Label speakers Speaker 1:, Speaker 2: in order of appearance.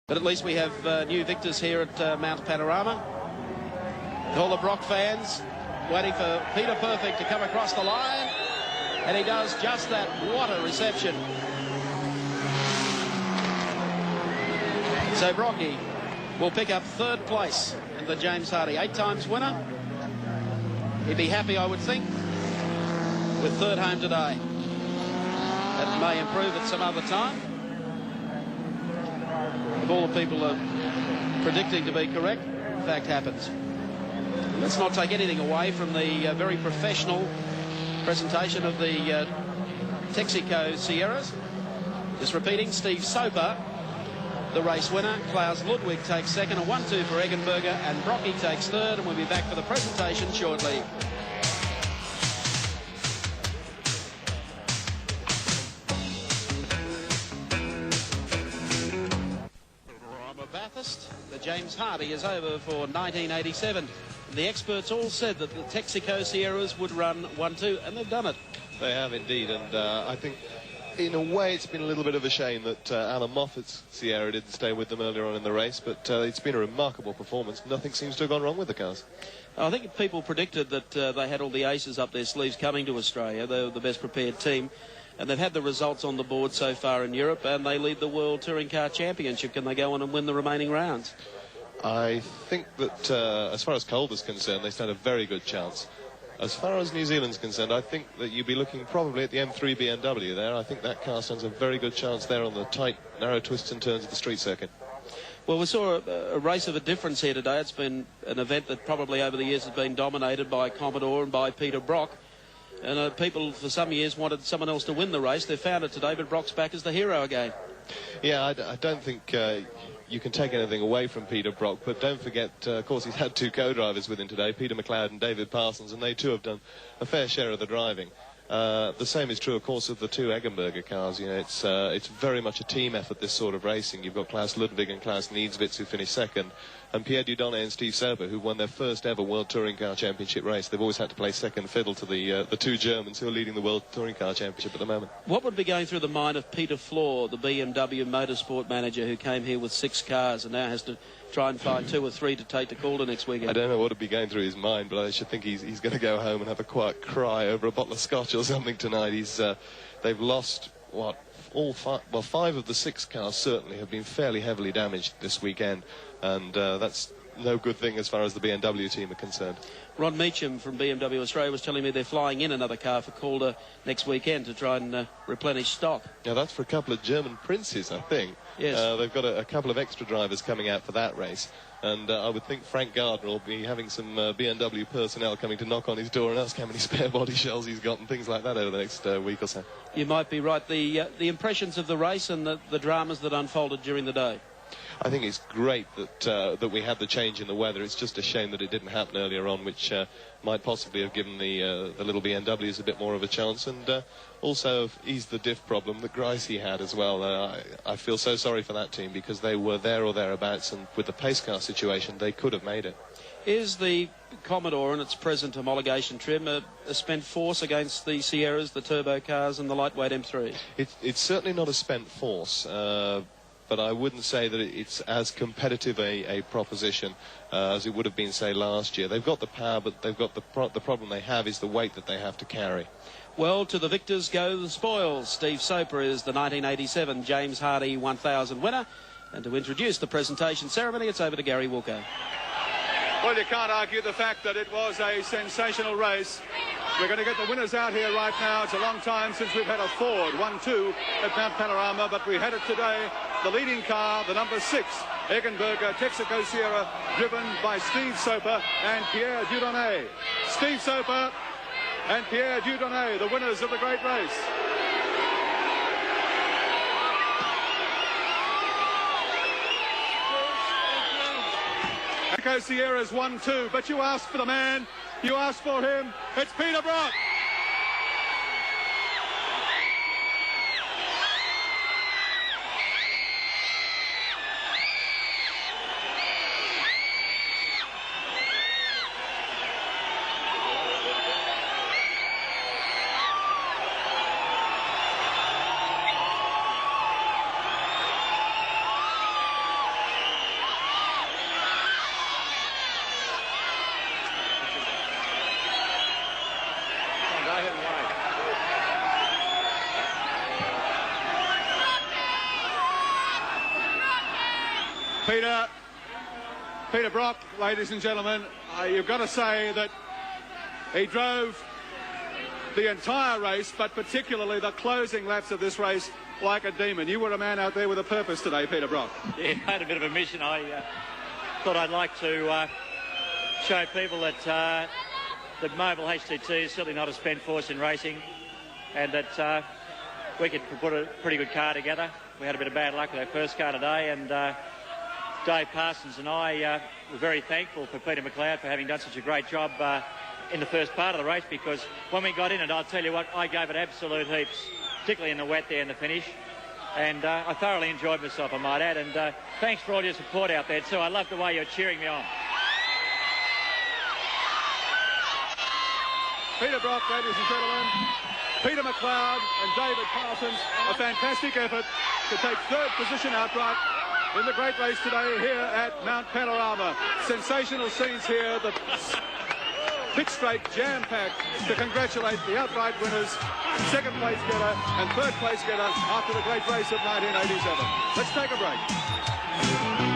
Speaker 1: But at least we have new victors here at Mount Panorama. All the Brock fans waiting for Peter Perfect to come across the line. And he does just that. What a reception. So Brocky will pick up third place in the James Hardie 8 times winner. He'd be happy, I would think, with third home today. That may improve at some other time. If all the people are predicting to be correct, in fact happens. Let's not take anything away from the very professional presentation of the Texaco Sierras. Just repeating, Steve Soper, the race winner. Klaus Ludwig takes second, a 1-2 for Eggenberger, and Brocky takes third, and we'll be back for the presentation shortly. Bathurst, the James Hardie is over for 1987. The experts all said that the Texaco Sierras would run 1-2, and they've done it.
Speaker 2: They have indeed, and I think in a way it's been a little bit of a shame that Alan Moffat's Sierra didn't stay with them earlier on in the race, but it's been a remarkable performance. Nothing seems to have gone wrong with the cars.
Speaker 1: I think people predicted that they had all the aces up their sleeves coming to Australia. They were the best prepared team. And they've had the results on the board so far in Europe, and they lead the World Touring Car Championship. Can they go on and win the remaining rounds?
Speaker 2: I think that as far as Calder's concerned, they stand a very good chance. As far as New Zealand's concerned, I think that you'd be looking probably at the M3 BMW there. I think that car stands a very good chance there on the tight, narrow twists and turns of the street circuit.
Speaker 1: Well, we saw a race of a difference here today. It's been an event that probably over the years has been dominated by Commodore and by Peter Brock. And people for some years wanted someone else to win the race. They've found it today, but Brock's back as the hero again. Yeah,
Speaker 2: I don't think you can take anything away from Peter Brock, but don't forget, of course, he's had two co-drivers with him today, Peter McLeod and David Parsons, and they too have done a fair share of the driving. The same is true, of course, of the two Eggenberger cars. You know, it's very much a team effort, this sort of racing. You've got Klaus Ludwig and Klaus Niedzwitz, who finished second, and Pierre Dieudonné and Steve Soper, who won their first ever World Touring Car Championship race. They've always had to play second fiddle to the two Germans who are leading the World Touring Car Championship at the moment.
Speaker 1: What would be going through the mind of Peter Floor, the BMW motorsport manager, who came here with 6 cars and now has to try and find 2 or 3 to take to Calder next weekend?
Speaker 2: I don't know what would be going through his mind, but I should think he's going to go home and have a quiet cry over a bottle of scotch or something tonight. They've lost, what, all 5, well, 5 of the 6 cars certainly have been fairly heavily damaged this weekend, and that's no good thing as far as the BMW team are concerned.
Speaker 1: Ron Meacham from BMW Australia was telling me they're flying in another car for Calder next weekend to try and replenish stock.
Speaker 2: Now, that's for a couple of German princes, I think.
Speaker 1: Yes.
Speaker 2: They've got a couple of extra drivers coming out for that race. And I would think Frank Gardner will be having some BMW personnel coming to knock on his door and ask how many spare body shells he's got and things like that over the next week or so.
Speaker 1: You might be right. The impressions of the race and the dramas that unfolded during the day.
Speaker 2: I think it's great that we had the change in the weather. It's just a shame that it didn't happen earlier on, which might possibly have given the little BMWs a bit more of a chance, and also eased the diff problem that Greisy had as well. I feel so sorry for that team because they were there or thereabouts, and with the pace car situation, they could have made it. Is
Speaker 1: the Commodore in its present homologation trim a spent force against the Sierras, the turbo cars, and the lightweight M3?
Speaker 2: It's certainly not a spent force. But I wouldn't say that it's as competitive a proposition as it would have been, say, last year. They've got the power, but they've got the problem they have is the weight that they have to carry.
Speaker 1: Well, to the victors go the spoils. Steve Soper is the 1987 James Hardie 1000 winner. And to introduce the presentation ceremony, it's over to Gary Walker.
Speaker 3: Well, you can't argue the fact that it was a sensational race. We're going to get the winners out here right now. It's a long time since we've had a Ford 1-2 at Mount Panorama, but we had it today. The leading car, the number 6, Eggenberger Texaco Sierra, driven by Steve Soper and Pierre Dieudonné. Steve Soper and Pierre Dieudonné, the winners of the great race. Texaco Sierra's 1-2, but you asked for the man, you asked for him, it's Peter Brock. Peter Brock, ladies and gentlemen, you've got to say that he drove the entire race, but particularly the closing laps of this race, like a demon. You were a man out there with a purpose today, Peter Brock.
Speaker 4: Yeah, I had a bit of a mission. I thought I'd like to show people that the Mobile HTT is certainly not a spent force in racing, and that we could put a pretty good car together. We had a bit of bad luck with our first car today, and Dave Parsons and I were very thankful for Peter McLeod for having done such a great job in the first part of the race, because when we got in it, I'll tell you what, I gave it absolute heaps, particularly in the wet there in the finish, and I thoroughly enjoyed myself, I might add, and thanks for all your support out there too. I love the way you're cheering me on.
Speaker 3: Peter Brock, ladies and gentlemen, Peter McLeod and David Parsons, a fantastic effort to take third position outright in the great race today here at Mount Panorama. Sensational scenes here, the pit straight jam-packed to congratulate the outright winners, second place getter and third place getter after the great race of 1987. Let's take a break.